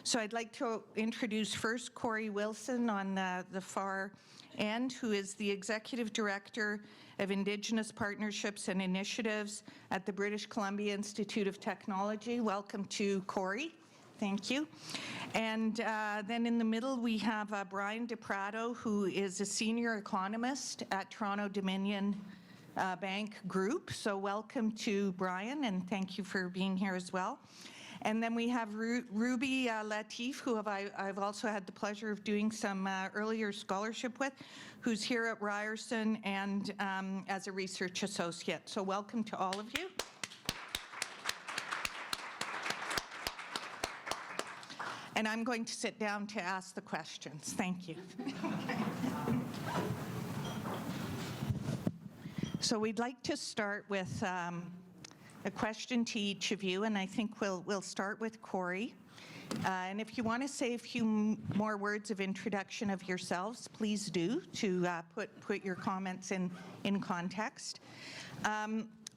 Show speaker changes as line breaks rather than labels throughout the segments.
So I'd like to introduce first Kory Wilson on the far end, who is the Executive Director of Indigenous Partnerships and Initiatives at the British Columbia Institute of Technology. Welcome to Kory. Thank you. And then in the middle we have Brian DePratto, who is a senior economist at Toronto Dominion Bank Group. So welcome to Brian, and thank you for being here as well. And then we have Ruby Latif, who I've also had the pleasure of doing some earlier scholarship with, who's here at Ryerson and as a research associate. So welcome to all of you. And I'm going to sit down to ask the questions. Thank you. So we'd like to start with a question to each of you, and I think we'll start with Kory. And if you want to say a few more words of introduction of yourselves, please do, to put your comments in context.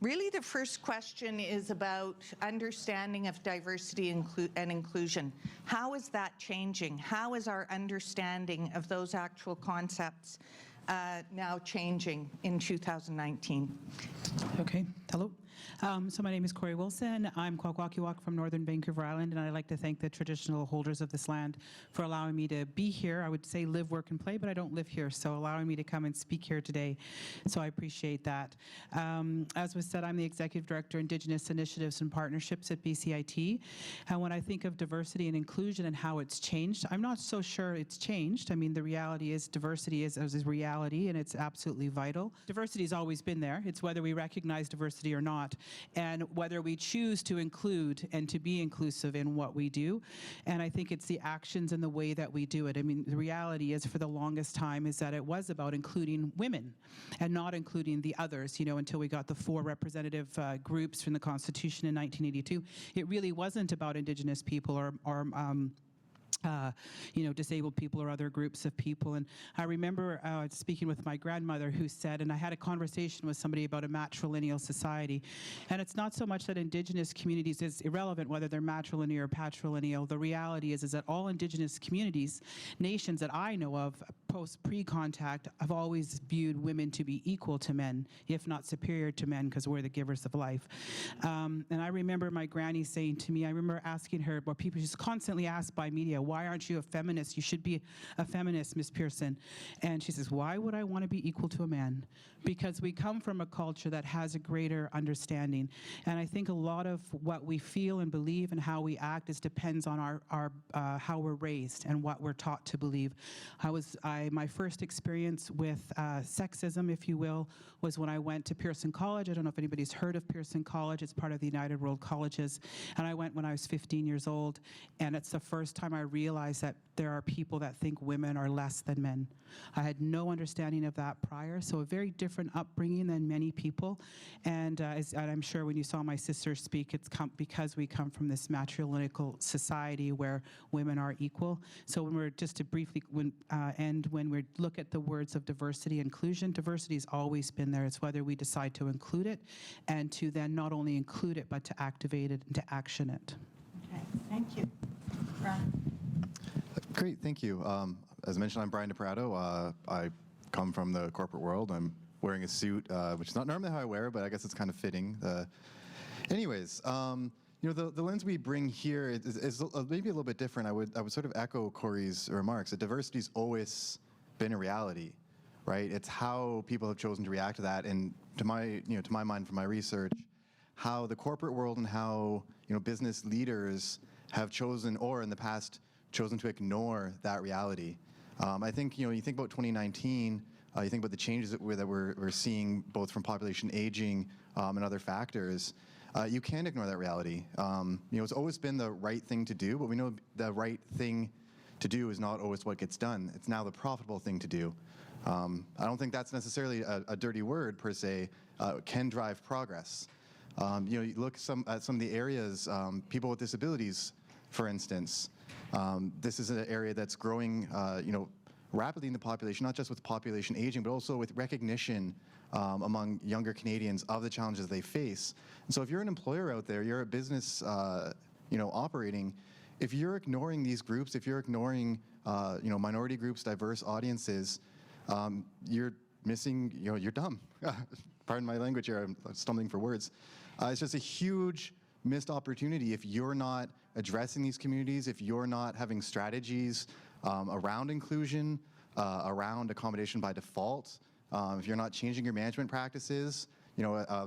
Really, the first question is about understanding of diversity and inclusion. How is that changing? How is our understanding of those actual concepts now changing in 2019?
Okay, hello. So my name is Kory Wilson. I'm Kwakwaka'wakw from Northern Vancouver Island, and I'd like to thank the traditional holders of this land for allowing me to be here. I would say live, work, and play, but I don't live here, so allowing me to come and speak here today. So I appreciate that. As was said, I'm the Executive Director, Indigenous Initiatives and Partnerships at BCIT. And when I think of diversity and inclusion and how it's changed, I'm not so sure it's changed. I mean, the reality is diversity is reality, and it's absolutely vital. Diversity has always been there. It's whether we recognize diversity or not, and whether we choose to include and to be inclusive in what we do. And I think it's the actions and the way that we do it. I mean, the reality is, for the longest time, is that it was about including women and not including the others, you know, until we got the 4 representative groups from the Constitution in 1982. It really wasn't about Indigenous people or you know, disabled people or other groups of people. And I remember speaking with my grandmother, who said, and I had a conversation with somebody about a matrilineal society, and it's not so much that Indigenous communities is irrelevant whether they're matrilineal or patrilineal. The reality is that all Indigenous communities, nations that I know of, pre-contact, have always viewed women to be equal to men, if not superior to men, because we're the givers of life. And I remember my granny saying to me, I remember asking her, well, people just constantly ask by media, why aren't you a feminist? You should be a feminist, Miss Pearson. And she says, why would I want to be equal to a man? Because we come from a culture that has a greater understanding. And I think a lot of what we feel and believe and how we act depends on our how we're raised and what we're taught to believe. My first experience with sexism, if you will, was when I went to Pearson College. I don't know if anybody's heard of Pearson College. It's part of the United World Colleges. And I went when I was 15 years old. And it's the first time I realized that there are people that think women are less than men. I had no understanding of that prior, so a very different upbringing than many people. And I'm sure when you saw my sister speak, it's because we come from this matrilineal society where women are equal. So when we're just to briefly end, when we look at the words of diversity and inclusion, diversity has always been there. It's whether we decide to include it and to then not only include it, but to activate it and to action it.
Okay, thank you. Brian.
Great, thank you. As mentioned, I'm Brian DePratto. I come from the corporate world. I'm wearing a suit, which is not normally how I wear, but I guess it's kind of fitting. Anyways, you know, the lens we bring here is maybe a little bit different. I would sort of echo Kory's remarks that diversity's always been a reality, right? It's how people have chosen to react to that, and to my mind, from my research, how the corporate world and how, you know, business leaders have chosen, or in the past chosen, to ignore that reality. I think, you know, you think about 2019, you think about the changes that we're seeing, both from population aging and other factors. You can't ignore that reality. You know, it's always been the right thing to do, but we know the right thing to do is not always what gets done. It's now the profitable thing to do. I don't think that's necessarily a dirty word per se. Can drive progress. You know, you look at some of the areas, people with disabilities, for instance. This is an area that's growing, you know, rapidly in the population, not just with population aging, but also with recognition among younger Canadians of the challenges they face. And so if you're an employer out there, you're a business, you know, operating, if you're ignoring these groups, if you're ignoring minority groups, diverse audiences, you're missing, you're dumb. Pardon my language here, I'm stumbling for words. It's just a huge missed opportunity if you're not addressing these communities, if you're not having strategies around inclusion, around accommodation by default, if you're not changing your management practices.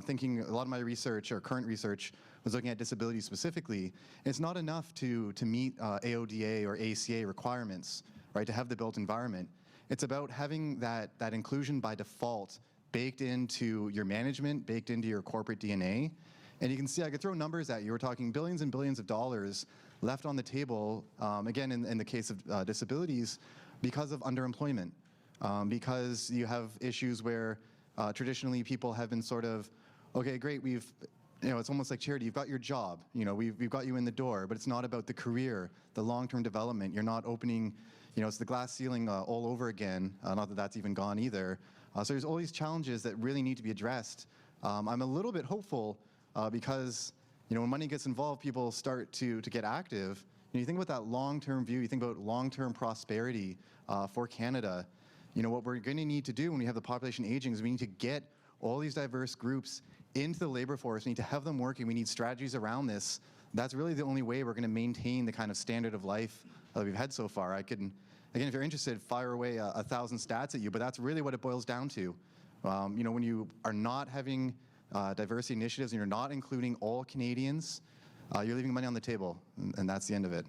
Thinking a lot of my research or current research was looking at disabilities specifically. It's not enough to meet AODA or ACA requirements, right, to have the built environment. It's about having that inclusion by default baked into your management, baked into your corporate DNA. And you can see, I could throw numbers at you. We're talking billions and billions of dollars left on the table, again, in the case of disabilities, because of underemployment, because you have issues where traditionally people have been sort of, okay, great, it's almost like charity. You've got your job, we've got you in the door, but it's not about the career, the long-term development. You're not opening, it's the glass ceiling all over again, not that that's even gone either. So there's all these challenges that really need to be addressed. I'm a little bit hopeful because, when money gets involved, people start to get active. And you think about that long-term view, you think about long-term prosperity for Canada. What we're going to need to do when we have the population aging is we need to get all these diverse groups into the labor force. We need to have them working. We need strategies around this. That's really the only way we're going to maintain the kind of standard of life that we've had so far. I can, again, if you're interested, fire away 1,000 stats at you, but that's really what it boils down to. When you are not having diversity initiatives and you're not including all Canadians, you're leaving money on the table, and that's the end of it.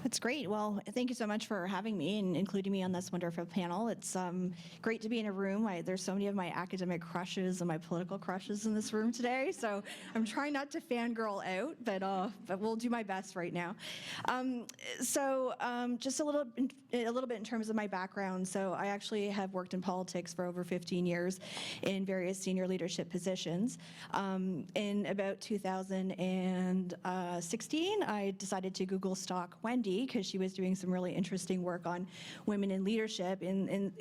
That's great. Well, thank you so much for having me and including me on this wonderful panel. It's great to be in a room. There's so many of my academic crushes and my political crushes in this room today, so I'm trying not to fangirl out, but we'll do my best right now. Just a little bit in terms of my background. So I actually have worked in politics for over 15 years in various senior leadership positions. In about 2016, I decided to Google stalk Wendy because she was doing some really interesting work on women in leadership,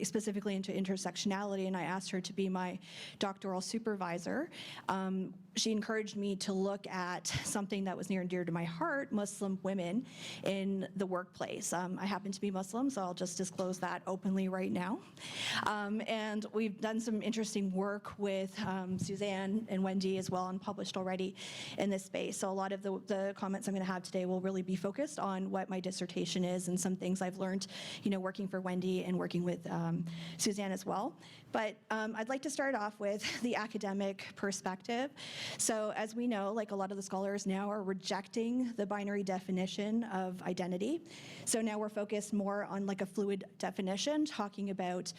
specifically into intersectionality, and I asked her to be my doctoral supervisor. She encouraged me to look at something that was near and dear to my heart, Muslim women in the workplace. I happen to be Muslim, so I'll just disclose that openly right now. And we've done some interesting work with Suzanne and Wendy as well and published already in this space. So a lot of the comments I'm going to have today will really be focused on what my dissertation is and some things I've learned, working for Wendy and working with Suzanne as well. But I'd like to start off with the academic perspective. So as we know, like a lot of the scholars now are rejecting the binary definition of identity. So now we're focused more on like a fluid definition, talking about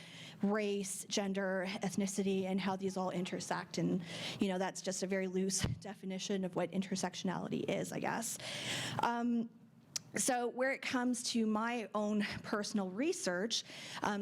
race, gender, ethnicity, and how these all intersect. And that's just a very loose definition of what intersectionality is, I guess. So where it comes to my own personal research,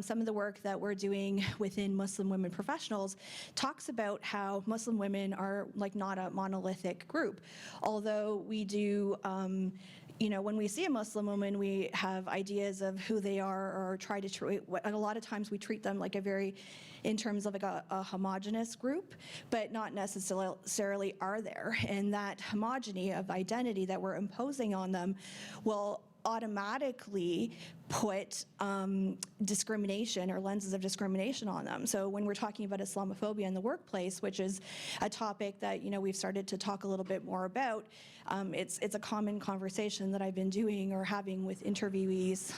some of the work that we're doing within Muslim women professionals talks about how Muslim women are like not a monolithic group. Although we do, when we see a Muslim woman, we have ideas of who they are or try to treat, and a lot of times we treat them like in terms of like a homogenous group, but not necessarily are there. And that homogeny of identity that we're imposing on them will automatically put discrimination or lenses of discrimination on them. So when we're talking about Islamophobia in the workplace, which is a topic that we've started to talk a little bit more about, it's a common conversation that I've been doing or having with interviewees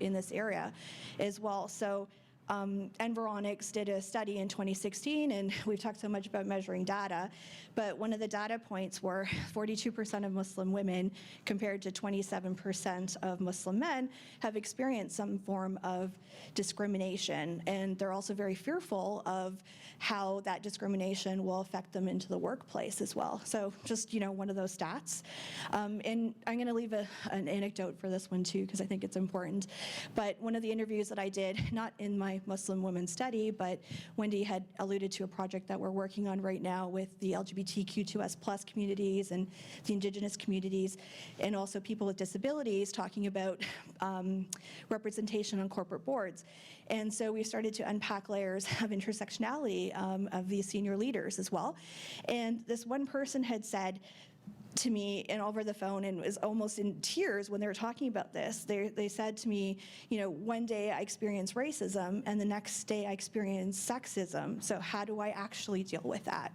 in this area as well. So Environics did a study in 2016, and we've talked so much about measuring data, but one of the data points were 42% of Muslim women compared to 27% of Muslim men have experienced some form of discrimination, and they're also very fearful of how that discrimination will affect them into the workplace as well. So just, one of those stats. And I'm going to leave an anecdote for this one too, because I think it's important. But one of the interviews that I did, not in my Muslim women study, but Wendy had alluded to a project that we're working on right now with the LGBTQ2S+ communities and the Indigenous communities, and also people with disabilities, talking about representation on corporate boards. And so we started to unpack layers of intersectionality of these senior leaders as well. And this one person had said, to me and over the phone and was almost in tears when they were talking about this. They said to me, one day I experience racism and the next day I experience sexism. So how do I actually deal with that?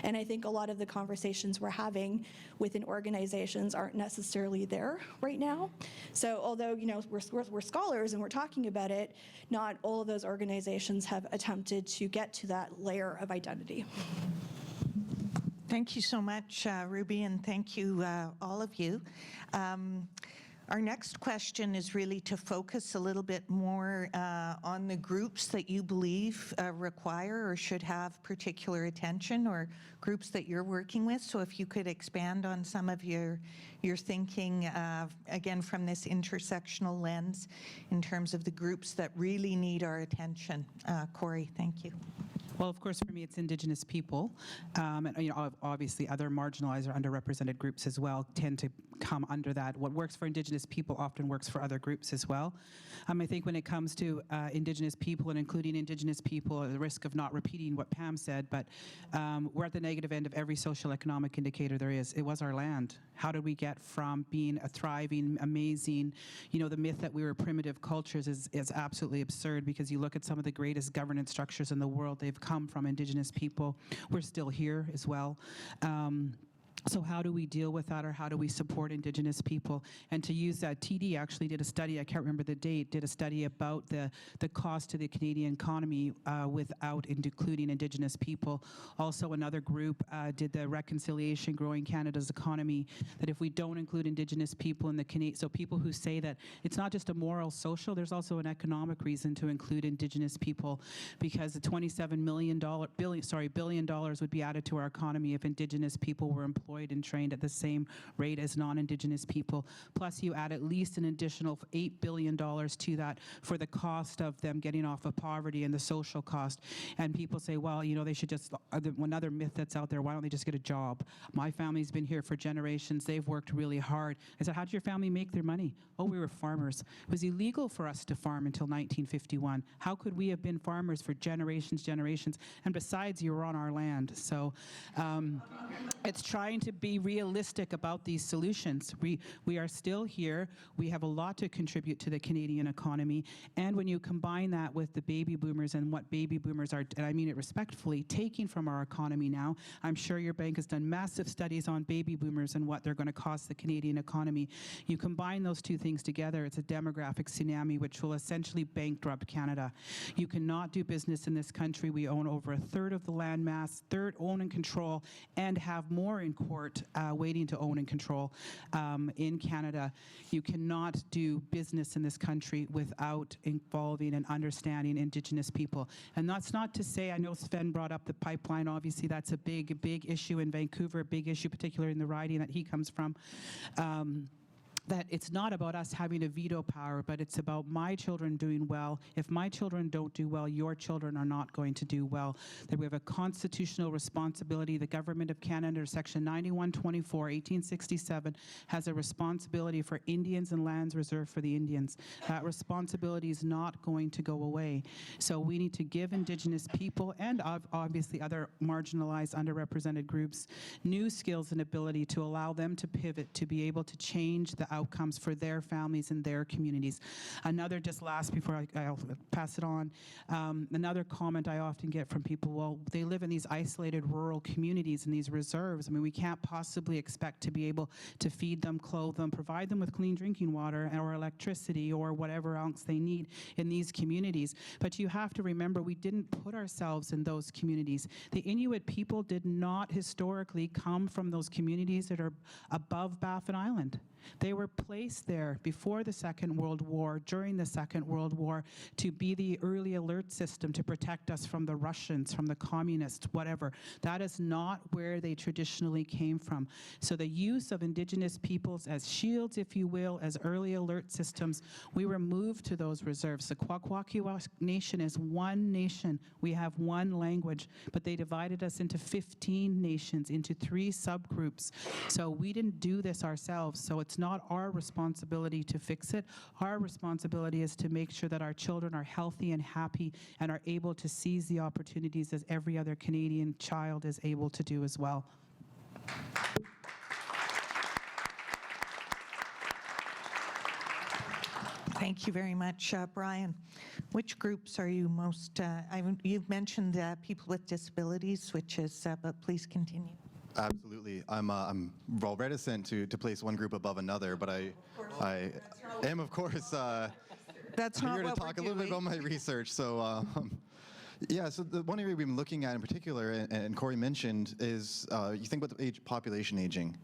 And I think a lot of the conversations we're having within organizations aren't necessarily there right now. So although, we're scholars and we're talking about it, not all of those organizations have attempted to get to that layer of identity.
Thank you so much, Ruby, and thank you, all of you. Our next question is really to focus a little bit more on the groups that you believe require or should have particular attention, or groups that you're working with. So if you could expand on some of your thinking, again, from this intersectional lens in terms of the groups that really need our attention. Kory, thank you.
Well, of course, for me, it's Indigenous people, and obviously other marginalized or underrepresented groups as well tend to come under that. What works for Indigenous people often works for other groups as well. I think when it comes to Indigenous people and including Indigenous people, at the risk of not repeating what Pam said, but we're at the negative end of every social economic indicator there is. It was our land. How did we get from being a thriving, amazing, the myth that we were primitive cultures is absolutely absurd, because you look at some of the greatest governance structures in the world, they've come from Indigenous people. We're still here as well. So how do we deal with that, or how do we support Indigenous people? And to use that, TD actually did a study, I can't remember the date, did a study about the cost to the Canadian economy without including Indigenous people. Also, another group did the reconciliation, Growing Canada's Economy, that if we don't include Indigenous people in the Canadian, so people who say that it's not just a moral, social, there's also an economic reason to include Indigenous people, because the $27 billion would be added to our economy if Indigenous people were employed and trained at the same rate as non-Indigenous people. Plus, you add at least an additional $8 billion to that for the cost of them getting off of poverty and the social cost. And people say, well, they should just, another myth that's out there, why don't they just get a job? My family's been here for generations. They've worked really hard. I said, how did your family make their money? Oh, we were farmers. It was illegal for us to farm until 1951. How could we have been farmers for generations? And besides, you were on our land. So it's trying to be realistic about these solutions. We are still here. We have a lot to contribute to the Canadian economy. And when you combine that with the baby boomers and what baby boomers are, and I mean it respectfully, taking from our economy now, I'm sure your bank has done massive studies on baby boomers and what they're going to cost the Canadian economy. You combine those two things together, it's a demographic tsunami which will essentially bankrupt Canada. You cannot do business in this country. We own over a third of the land mass, own and control, and have more in court waiting to own and control in Canada. You cannot do business in this country without involving and understanding Indigenous people. And that's not to say, I know Sven brought up the pipeline, obviously that's a big issue in Vancouver, a big issue particularly in the riding that he comes from. That it's not about us having a veto power, but it's about my children doing well. If my children don't do well, your children are not going to do well. That we have a constitutional responsibility. The Government of Canada, under Section 9124, 1867, has a responsibility for Indians and lands reserved for the Indians. That responsibility is not going to go away. So we need to give Indigenous people and obviously other marginalized, underrepresented groups new skills and ability to allow them to pivot, to be able to change the outcomes for their families and their communities. Another, just last before I'll pass it on, another comment I often get from people, well, they live in these isolated rural communities and these reserves. I mean, we can't possibly expect to be able to feed them, clothe them, provide them with clean drinking water or electricity or whatever else they need in these communities. But you have to remember, we didn't put ourselves in those communities. The Inuit people did not historically come from those communities that are above Baffin Island. They were placed there before the Second World War, during the Second World War, to be the early alert system to protect us from the Russians, from the communists, whatever. That is not where they traditionally came from. So the use of Indigenous peoples as shields, if you will, as early alert systems, we were moved to those reserves. The Kwakwaka'wakw Nation is one nation. We have one language, but they divided us into 15 nations, into 3 subgroups. So we didn't do this ourselves. So it's not our responsibility to fix it. Our responsibility is to make sure that our children are healthy and happy and are able to seize the opportunities as every other Canadian child is able to do as well.
Thank you very much, Brian. Which groups are you most, you've mentioned people with disabilities, which is, but please continue.
Absolutely. I'm well reticent to place one group above another, but I am, of course,
That's
I'm
not
here to
what
talk a
we're
little bit
doing.
about my research. So, yeah, so the one area we've been looking at in particular, and Kory mentioned, is you think about the population aging,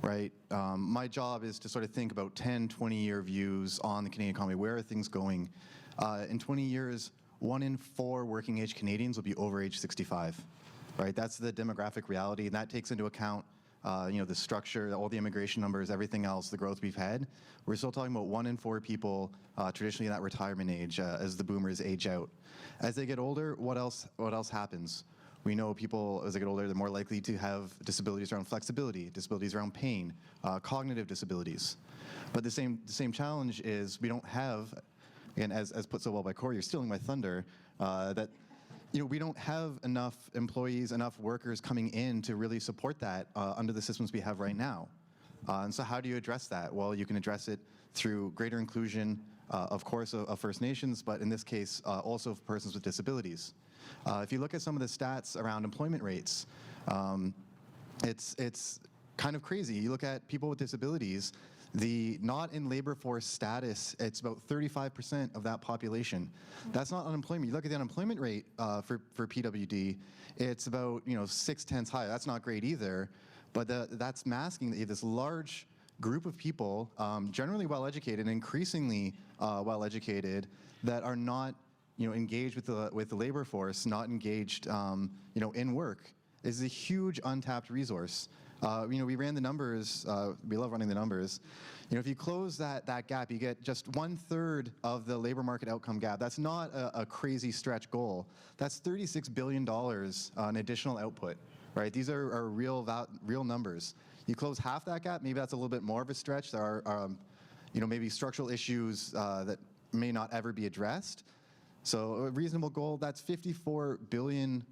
right? My job is to sort of think about 10, 20-year views on the Canadian economy. Where are things going? In 20 years, 1 in 4 working-age Canadians will be over age 65, right? That's the demographic reality, and that takes into account the structure, all the immigration numbers, everything else, the growth we've had. We're still talking about 1 in 4 people traditionally in that retirement age as the boomers age out. As they get older, what else happens? We know people, as they get older, they're more likely to have disabilities around flexibility, disabilities around pain, cognitive disabilities. But the same challenge is we don't have, again, as put so well by Kory, you're stealing my thunder, that we don't have enough employees, enough workers coming in to really support that under the systems we have right now. And so how do you address that? Well, you can address it through greater inclusion, of course, of First Nations, but in this case, also of persons with disabilities. If you look at some of the stats around employment rates, it's kind of crazy. You look at people with disabilities, the not in labor force status, it's about 35% of that population. That's not unemployment. You look at the unemployment rate for PWD, it's about 6/10 higher. That's not great either, but that's masking that you have this large group of people, generally well-educated and increasingly well-educated, that are not engaged with the labor force, not engaged in work. Is a huge untapped resource. We ran the numbers. We love running the numbers. If you close that gap, you get just 1/3 of the labor market outcome gap. That's not a crazy stretch goal. That's $36 billion in additional output, right? These are real numbers. You close half that gap, maybe that's a little bit more of a stretch. There are, maybe structural issues that may not ever be addressed. So a reasonable goal, that's 54 billion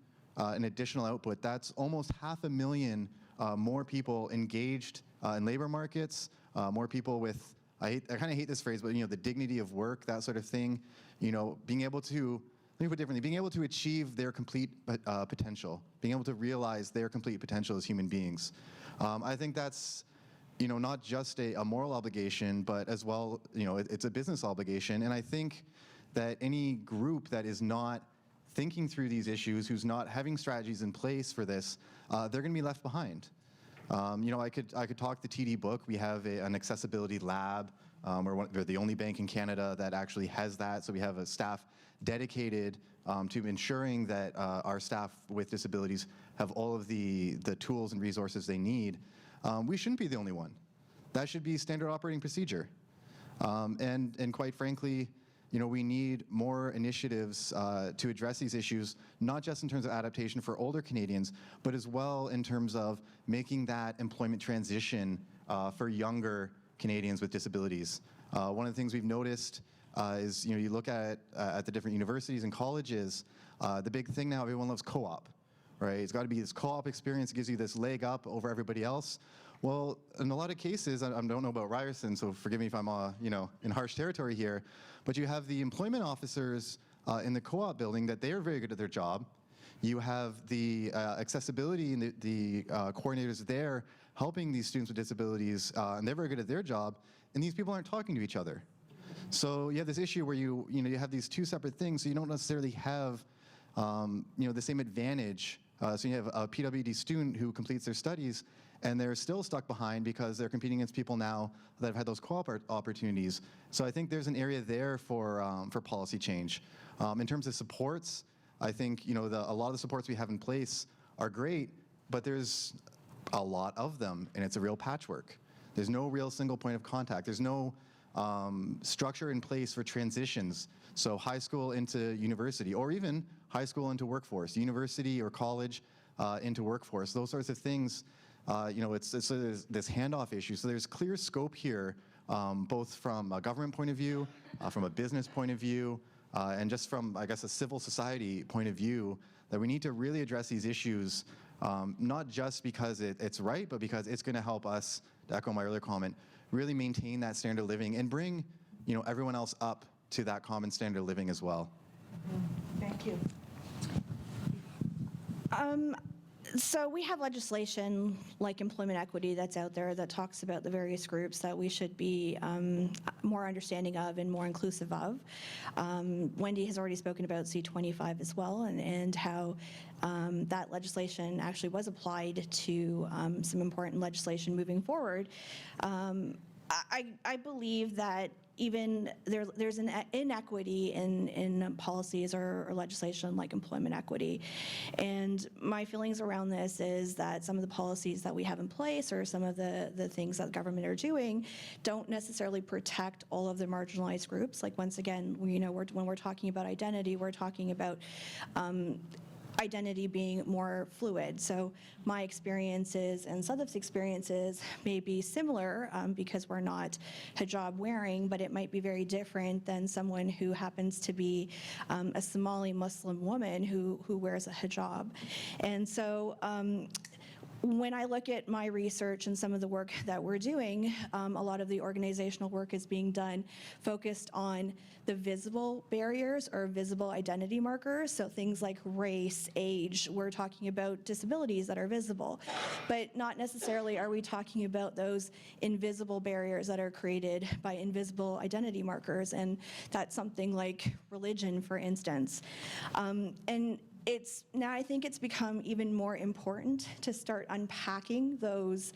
in additional output. That's almost 500,000 more people engaged in labor markets, more people with, I kind of hate this phrase, but the dignity of work, that sort of thing. Being able to, let me put it differently, being able to achieve their complete potential, being able to realize their complete potential as human beings. I think that's, not just a moral obligation, but as well, it's a business obligation. And I think that any group that is not thinking through these issues, who's not having strategies in place for this, they're going to be left behind. I could talk the TD book. We have an accessibility lab. We're the only bank in Canada that actually has that. So we have a staff dedicated to ensuring that our staff with disabilities have all of the tools and resources they need. We shouldn't be the only one. That should be standard operating procedure. And quite frankly, we need more initiatives to address these issues, not just in terms of adaptation for older Canadians, but as well in terms of making that employment transition for younger Canadians with disabilities. One of the things we've noticed is, you look at the different universities and colleges, the big thing now, everyone loves co-op, right? It's got to be this co-op experience that gives you this leg up over everybody else. Well, in a lot of cases, I don't know about Ryerson, so forgive me if I'm in harsh territory here, but you have the employment officers in the co-op building that they are very good at their job. You have the accessibility and the coordinators there helping these students with disabilities, and they're very good at their job, and these people aren't talking to each other. So you have this issue where you have these two separate things, so you don't necessarily have the same advantage. So you have a PWD student who completes their studies, and they're still stuck behind because they're competing against people now that have had those co-op opportunities. So I think there's an area there for policy change. In terms of supports, I think a lot of the supports we have in place are great, but there's a lot of them, and it's a real patchwork. There's no real single point of contact. There's no structure in place for transitions. So high school into university, or even high school into workforce, university or college into workforce, those sorts of things. It's this handoff issue. So there's clear scope here, both from a government point of view, from a business point of view, and just from, I guess, a civil society point of view, that we need to really address these issues, not just because it's right, but because it's going to help us, to echo my earlier comment, really maintain that standard of living and bring everyone else up to that common standard of living as well.
Thank you.
So we have legislation like employment equity that's out there that talks about the various groups that we should be more understanding of and more inclusive of. Wendy has already spoken about C25 as well, and how that legislation actually was applied to some important legislation moving forward. I believe that even there's an inequity in policies or legislation like employment equity. And my feelings around this is that some of the policies that we have in place or some of the things that the government are doing don't necessarily protect all of the marginalized groups. Like, once again, when we're talking about identity, we're talking about identity being more fluid. So my experiences and Latif's experiences may be similar because we're not hijab wearing, but it might be very different than someone who happens to be a Somali Muslim woman who wears a hijab. And so when I look at my research and some of the work that we're doing, a lot of the organizational work is being done focused on the visible barriers or visible identity markers. So things like race, age, we're talking about disabilities that are visible, but not necessarily are we talking about those invisible barriers that are created by invisible identity markers. And that's something like religion, for instance. And now I think it's become even more important to start unpacking those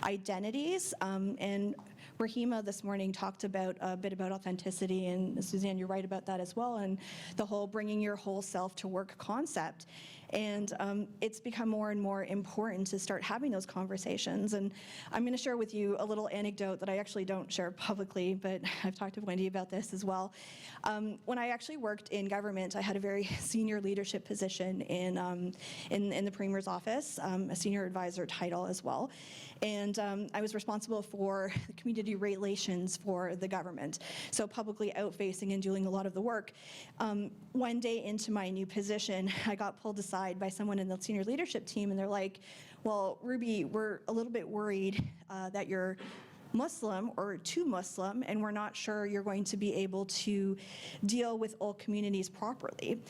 identities. And Rahima this morning talked about a bit about authenticity, and Suzanne, you're right about that as well, and the whole bringing your whole self to work concept. And it's become more and more important to start having those conversations. And I'm going to share with you a little anecdote that I actually don't share publicly, but I've talked to Wendy about this as well. When I actually worked in government, I had a very senior leadership position in the Premier's office, a senior advisor title as well. And I was responsible for the community relations for the government, so publicly out-facing and doing a lot of the work. One day into my new position, I got pulled aside by someone in the senior leadership team, and they're like, well, Ruby, we're a little bit worried that you're Muslim or too Muslim, and we're not sure you're going to be able to deal with all communities properly.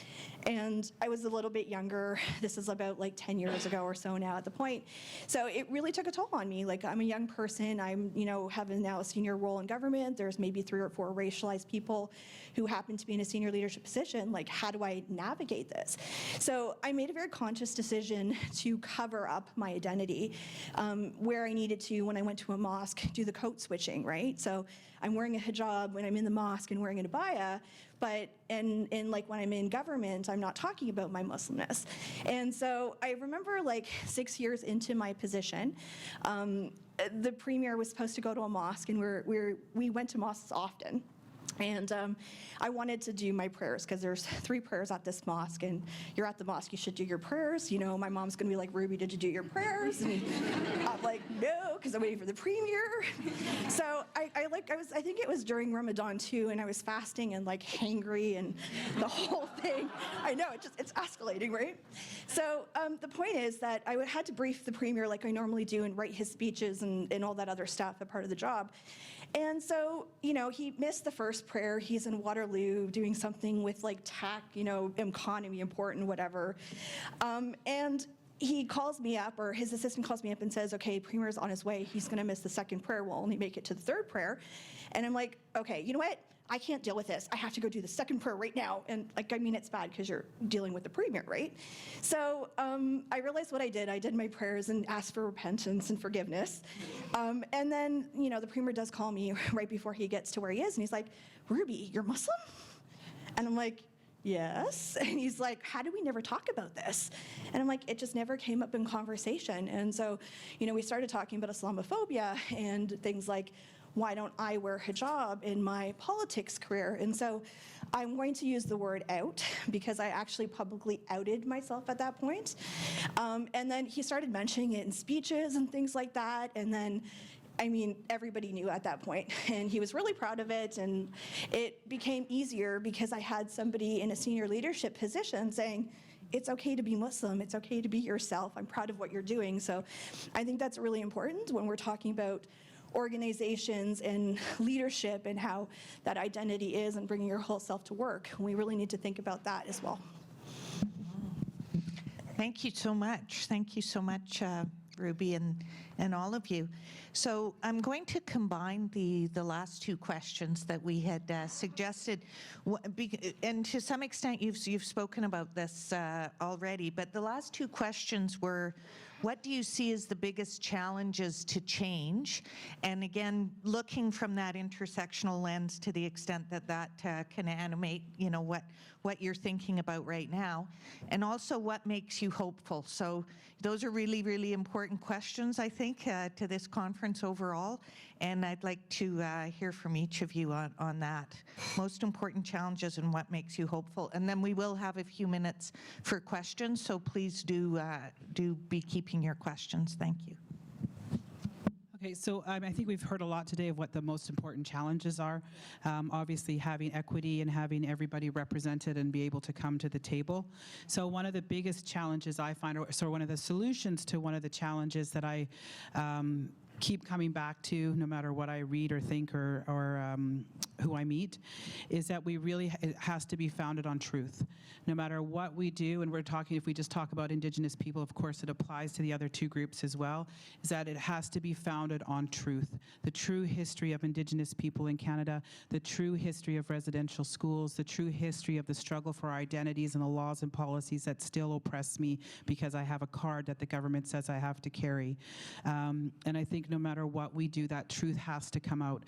And I was a little bit younger. This is about like 10 years ago or so now at the point. So it really took a toll on me. Like, I'm a young person. I'm, having now a senior role in government. There's maybe 3 or 4 racialized people who happen to be in a senior leadership position. Like, how do I navigate this? So I made a very conscious decision to cover up my identity where I needed to when I went to a mosque, do the code switching, right? So I'm wearing a hijab when I'm in the mosque and wearing an abaya, but and like when I'm in government, I'm not talking about my Muslimness. And so I remember like 6 years into my position, the Premier was supposed to go to a mosque, and we went to mosques often. And I wanted to do my prayers because there's 3 prayers at this mosque, and you're at the mosque, you should do your prayers. My mom's gonna be like, Ruby, did you do your prayers? And I'm like, no, because I'm waiting for the Premier. So I think it was during Ramadan too, and I was fasting and like hangry and the whole thing. I know, it's escalating, right? So the point is that I had to brief the Premier like I normally do and write his speeches and all that other stuff, a part of the job. And so, he missed the first prayer. He's in Waterloo doing something with like TAC, economy important, whatever. And he calls me up, or his assistant calls me up and says, okay, Premier's on his way. He's going to miss the second prayer. We'll only make it to the third prayer. And I'm like, okay, you know what? I can't deal with this. I have to go do the second prayer right now. And it's bad because you're dealing with the Premier, right? So I realized what I did. I did my prayers and asked for repentance and forgiveness. And then, the Premier does call me right before he gets to where he is. And he's like, Ruby, you're Muslim? And I'm like, yes. And he's like, how do we never talk about this? And I'm like, it just never came up in conversation. And so, we started talking about Islamophobia and things like, why don't I wear hijab in my politics career? And so I'm going to use the word out because I actually publicly outed myself at that point. And then he started mentioning it in speeches and things like that. And then, everybody knew at that point. And he was really proud of it. And it became easier because I had somebody in a senior leadership position saying, it's okay to be Muslim. It's okay to be yourself. I'm proud of what you're doing. So I think that's really important when we're talking about organizations and leadership and how that identity is and bringing your whole self to work. We really need to think about that as well.
Thank you so much. Thank you so much, Ruby, and all of you. So I'm going to combine the last two questions that we had suggested, and to some extent you've spoken about this already, but the last two questions were, what do you see as the biggest challenges to change? And again, looking from that intersectional lens to the extent that that can animate, you know, what you're thinking about right now, and also what makes you hopeful. So those are really, really important questions, I think, to this conference overall, and I'd like to hear from each of you on that. Most important challenges and what makes you hopeful. And then we will have a few minutes for questions, so please do be keeping your questions. Thank you.
Okay, so I think we've heard a lot today of what the most important challenges are. Obviously, having equity and having everybody represented and be able to come to the table. So one of the biggest challenges I find, or so one of the solutions to one of the challenges that I keep coming back to, no matter what I read or think or who I meet, is that it has to be founded on truth. No matter what we do, and we're talking, if we just talk about Indigenous people, of course it applies to the other two groups as well, is that it has to be founded on truth. The true history of Indigenous people in Canada, the true history of residential schools, the true history of the struggle for our identities and the laws and policies that still oppress me because I have a card that the government says I have to carry. And I think no matter what we do, that truth has to come out.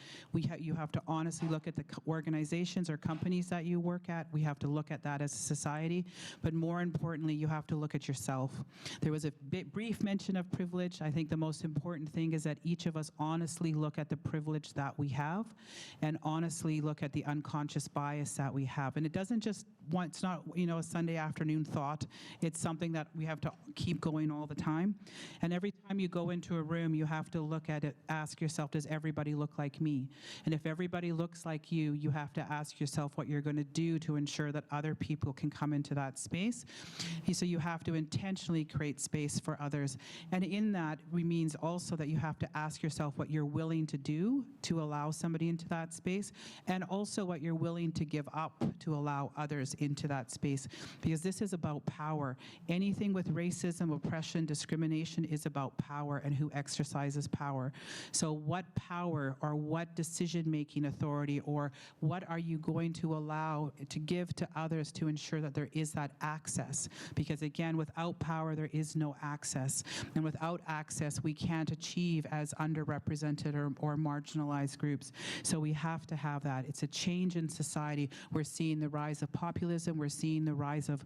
You have to honestly look at the organizations or companies that you work at. We have to look at that as a society, but more importantly, you have to look at yourself. There was a brief mention of privilege. I think the most important thing is that each of us honestly look at the privilege that we have and honestly look at the unconscious bias that we have. And it doesn't just it's not, you know, a Sunday afternoon thought. It's something that we have to keep going all the time. And every time you go into a room, you have to look at it, ask yourself, does everybody look like me? And if everybody looks like you, you have to ask yourself what you're going to do to ensure that other people can come into that space. So you have to intentionally create space for others. And in that means also that you have to ask yourself what you're willing to do to allow somebody into that space, and also what you're willing to give up to allow others into that space, because this is about power. Anything with racism, oppression, discrimination is about power and who exercises power. So what power or what decision-making authority or what are you going to allow to give to others to ensure that there is that access? Because again, without power, there is no access. And without access, we can't achieve as underrepresented or marginalized groups. So we have to have that. It's a change in society. We're seeing the rise of populism. We're seeing the rise of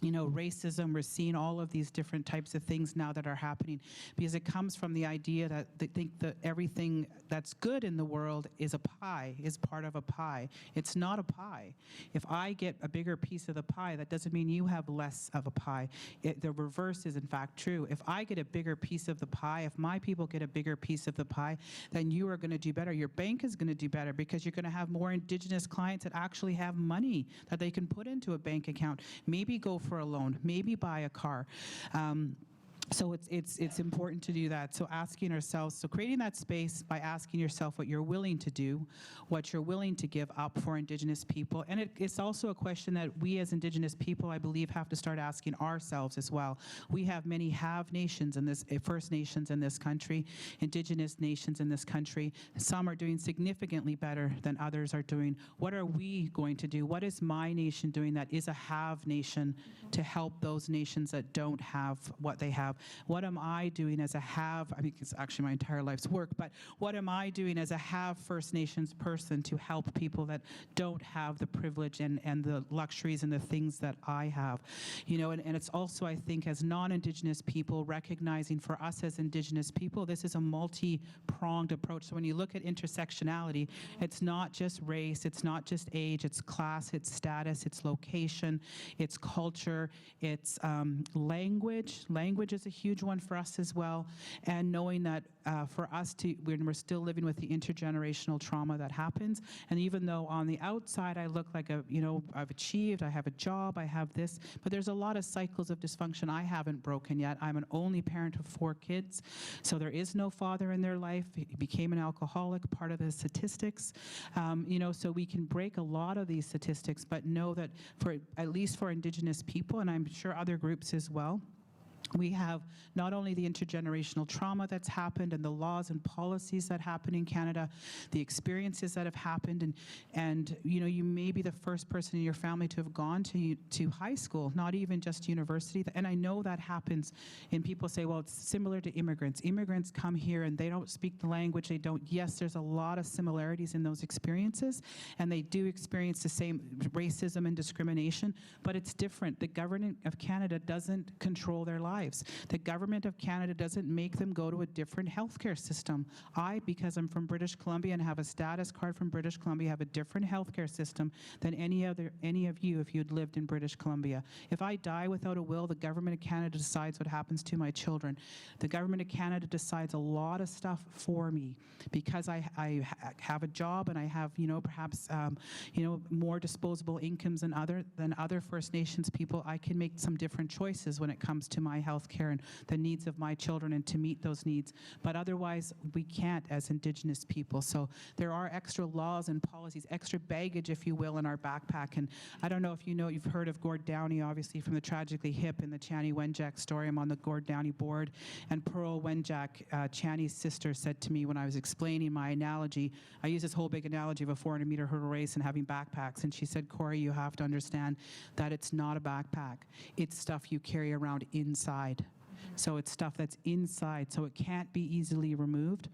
racism. We're seeing all of these different types of things now that are happening because it comes from the idea that they think that everything that's good in the world is a pie, is part of a pie. It's not a pie. If I get a bigger piece of the pie, that doesn't mean you have less of a pie. The reverse is in fact true. If I get a bigger piece of the pie, if my people get a bigger piece of the pie, then you are going to do better. Your bank is going to do better because you're going to have more Indigenous clients that actually have money that they can put into a bank account. Maybe go for a loan, maybe buy a car. So it's important to do that. So asking ourselves, so creating that space by asking yourself what you're willing to do, what you're willing to give up for Indigenous people. And it's also a question that we as Indigenous people, I believe, have to start asking ourselves as well. We have many have nations in this, First Nations in this country, Indigenous nations in this country. Some are doing significantly better than others are doing. What are we going to do? What is my nation doing that is a have nation to help those nations that don't have what they have? What am I doing as a have, I mean, it's actually my entire life's work, but what am I doing as a have First Nations person to help people that don't have the privilege and the luxuries and the things that I have? And it's also, I think, as non-Indigenous people, recognizing for us as Indigenous people, this is a multi-pronged approach. So when you look at intersectionality, it's not just race, it's not just age, it's class, it's status, it's location, it's culture, it's language. Language is is a huge one for us as well, and knowing that for us when we're still living with the intergenerational trauma that happens, and even though on the outside I look like I've achieved, I have a job, I have this, but there's a lot of cycles of dysfunction I haven't broken yet. I'm an only parent of 4 kids, so there is no father in their life. He became an alcoholic, part of the statistics. So we can break a lot of these statistics, but know that at least for Indigenous people, and I'm sure other groups as well, we have not only the intergenerational trauma that's happened and the laws and policies that happen in Canada, the experiences that have happened, and you may be the first person in your family to have gone to high school, not even just university. And I know that happens, and people say, well, it's similar to immigrants. Immigrants come here and they don't speak the language, they don't. Yes, there's a lot of similarities in those experiences, and they do experience the same racism and discrimination, but it's different. The government of Canada doesn't control their lives. The government of Canada doesn't make them go to a different healthcare system. Because I'm from British Columbia and have a status card from British Columbia, have a different healthcare system than any of you if you'd lived in British Columbia. If I die without a will, the government of Canada decides what happens to my children. The government of Canada decides a lot of stuff for me because I have a job and I have, perhaps, more disposable incomes than other First Nations people. I can make some different choices when it comes to my health care and the needs of my children and to meet those needs. But otherwise, we can't as Indigenous people. So there are extra laws and policies, extra baggage, if you will, in our backpack. And I don't know if you've heard of Gord Downey, obviously, from the Tragically Hip and the Chani Wenjack story. I'm on the Gord Downey board. And Pearl Wenjack, Chani's sister, said to me when I was explaining my analogy, I use this whole big analogy of a 400-meter hurdle race and having backpacks. And she said, Kory, you have to understand that it's not a backpack. It's stuff you carry around inside. So it's stuff that's inside, so it can't be easily removed.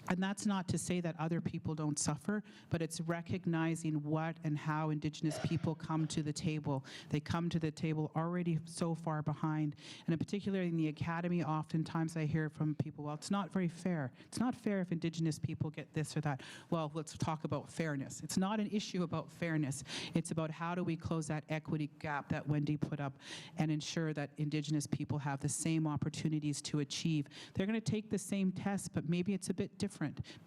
And that's not to say that other people don't suffer, but it's recognizing what and how Indigenous people come to the table. They come to the table already so far behind. And in particular in the academy, oftentimes I hear from people, well, it's not very fair. It's not fair if Indigenous people get this or that. Well, let's talk about fairness. It's not an issue about fairness. It's about how do we close that equity gap that Wendy put up and ensure that Indigenous people have the same opportunities to achieve. They're going to take the same test, but maybe it's a bit different.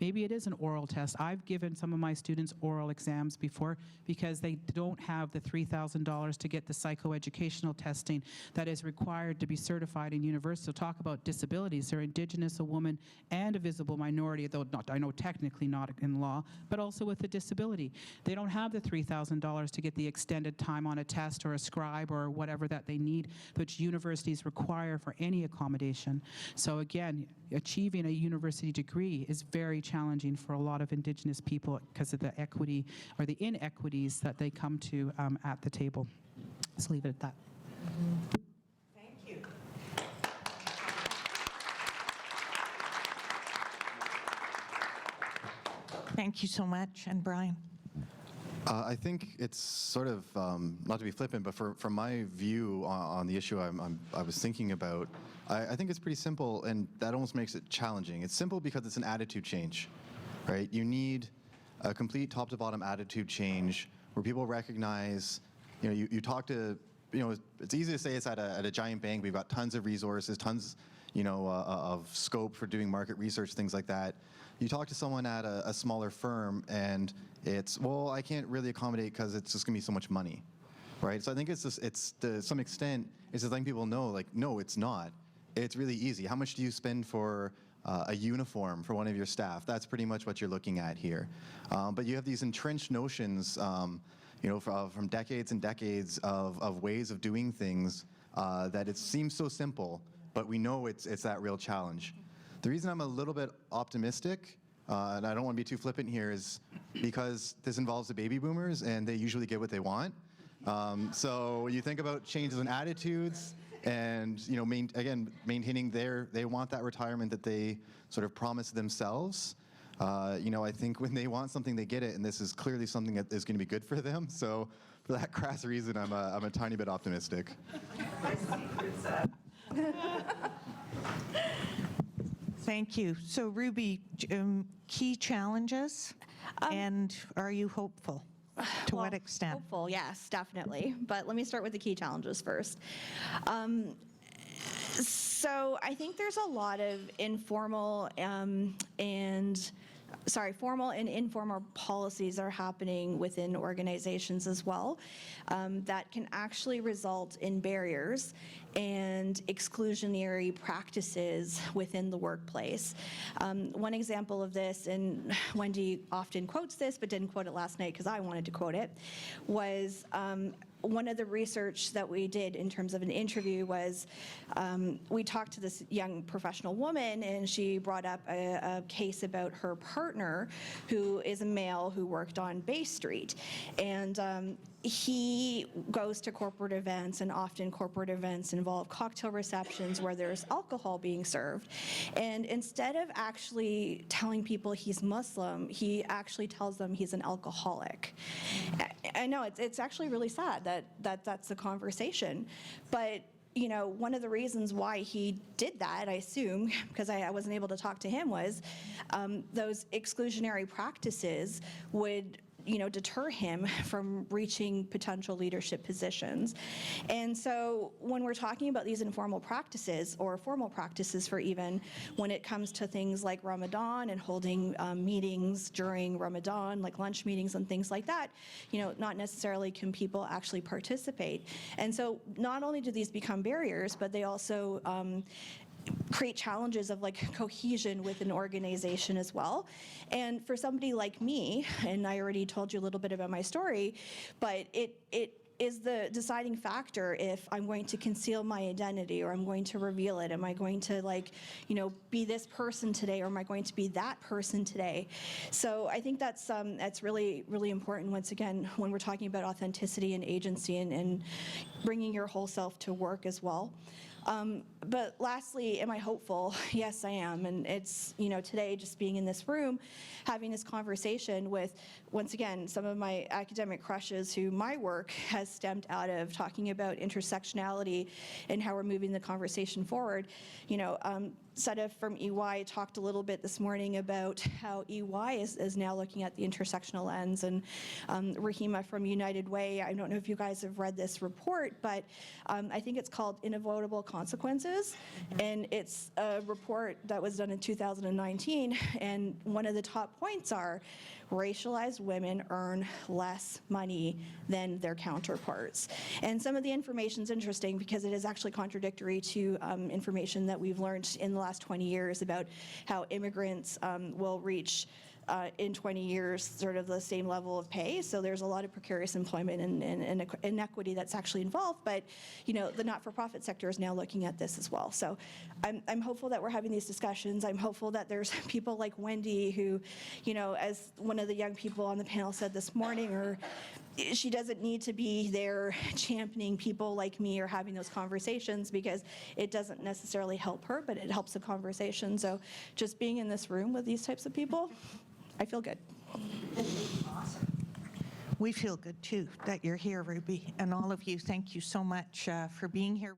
Maybe it is an oral test. I've given some of my students oral exams before because they don't have the $3,000 to get the psychoeducational testing that is required to be certified in university. So talk about disabilities. They're Indigenous, a woman, and a visible minority, though I know technically not in law, but also with a disability. They don't have the $3,000 to get the extended time on a test or a scribe or whatever that they need, which universities require for any accommodation. So again, achieving a university degree is very challenging for a lot of Indigenous people because of the equity or the inequities that they come to at the table. Let's leave it at that.
Thank you. Thank you so much. And Brian?
I think it's sort of, not to be flippant, but from my view on the issue I was thinking about, I think it's pretty simple, and that almost makes it challenging. It's simple because it's an attitude change, right? You need a complete top-to-bottom attitude change where people recognize, you talk to, it's easy to say it's at a giant bank. We've got tons of resources, tons, of scope for doing market research, things like that. You talk to someone at a smaller firm, and it's, well, I can't really accommodate because it's just going to be so much money, right? So I think to some extent, it's just letting people know, like, no, it's not. It's really easy. How much do you spend for a uniform for one of your staff? That's pretty much what you're looking at here. But you have these entrenched notions, from decades and decades of ways of doing things that it seems so simple, but we know it's that real challenge. The reason I'm a little bit optimistic, and I don't want to be too flippant here, is because this involves the baby boomers, and they usually get what they want. So you think about changes in attitudes, and maintaining they want that retirement that they sort of promised themselves. I think when they want something, they get it, and this is clearly something that is going to be good for them. So for that crass reason, I'm a tiny bit optimistic.
Thank you. So Ruby, key challenges, and are you hopeful? To what extent?
Hopeful, yes, definitely. But let me start with the key challenges first. So I think there's a lot of formal and informal policies are happening within organizations as well that can actually result in barriers and exclusionary practices within the workplace. One example of this, and Wendy often quotes this but didn't quote it last night because I wanted to quote it, was one of the research that we did in terms of an interview was we talked to this young professional woman, and she brought up a case about her partner, who is a male who worked on Bay Street. And he goes to corporate events, and often corporate events involve cocktail receptions where there's alcohol being served. And instead of actually telling people he's Muslim, he actually tells them he's an alcoholic. I know it's actually really sad that that's the conversation. But you know, one of the reasons why he did that, I assume, because I wasn't able to talk to him, was those exclusionary practices would, you know, deter him from reaching potential leadership positions. And so when we're talking about these informal practices, or formal practices for even when it comes to things like Ramadan and holding meetings during Ramadan, like lunch meetings and things like that, you know, not necessarily can people actually participate. And so not only do these become barriers, but they also create challenges of like cohesion with an organization as well. And for somebody like me, and I already told you a little bit about my story, but it is the deciding factor if I'm going to conceal my identity or I'm going to reveal it. Am I going to, like, you know, be this person today, or am I going to be that person today? So I think that's really, really important, once again, when we're talking about authenticity and agency and bringing your whole self to work as well. But lastly, am I hopeful? Yes, I am. And it's, you know, today just being in this room, having this conversation with, once again, some of my academic crushes who my work has stemmed out of, talking about intersectionality and how we're moving the conversation forward. You know, Sedef from EY talked a little bit this morning about how EY is now looking at the intersectional lens, and Rahima from United Way, I don't know if you guys have read this report, but I think it's called Inevitable Consequences, and it's a report that was done in 2019, and one of the top points are racialized women earn less money than their counterparts. And some of the information is interesting because it is actually contradictory to information that we've learned in the last 20 years about how immigrants will reach in 20 years sort of the same level of pay. So there's a lot of precarious employment and inequity that's actually involved. But you know, the not-for-profit sector is now looking at this as well. So I'm hopeful that we're having these discussions. I'm hopeful that there's people like Wendy who, you know, as one of the young people on the panel said this morning, or she doesn't need to be there championing people like me or having those conversations, because it doesn't necessarily help her, but it helps the conversation. So just being in this room with these types of people, I feel good.
Awesome. We feel good too that you're here, Ruby, and all of you. Thank you so much for being here.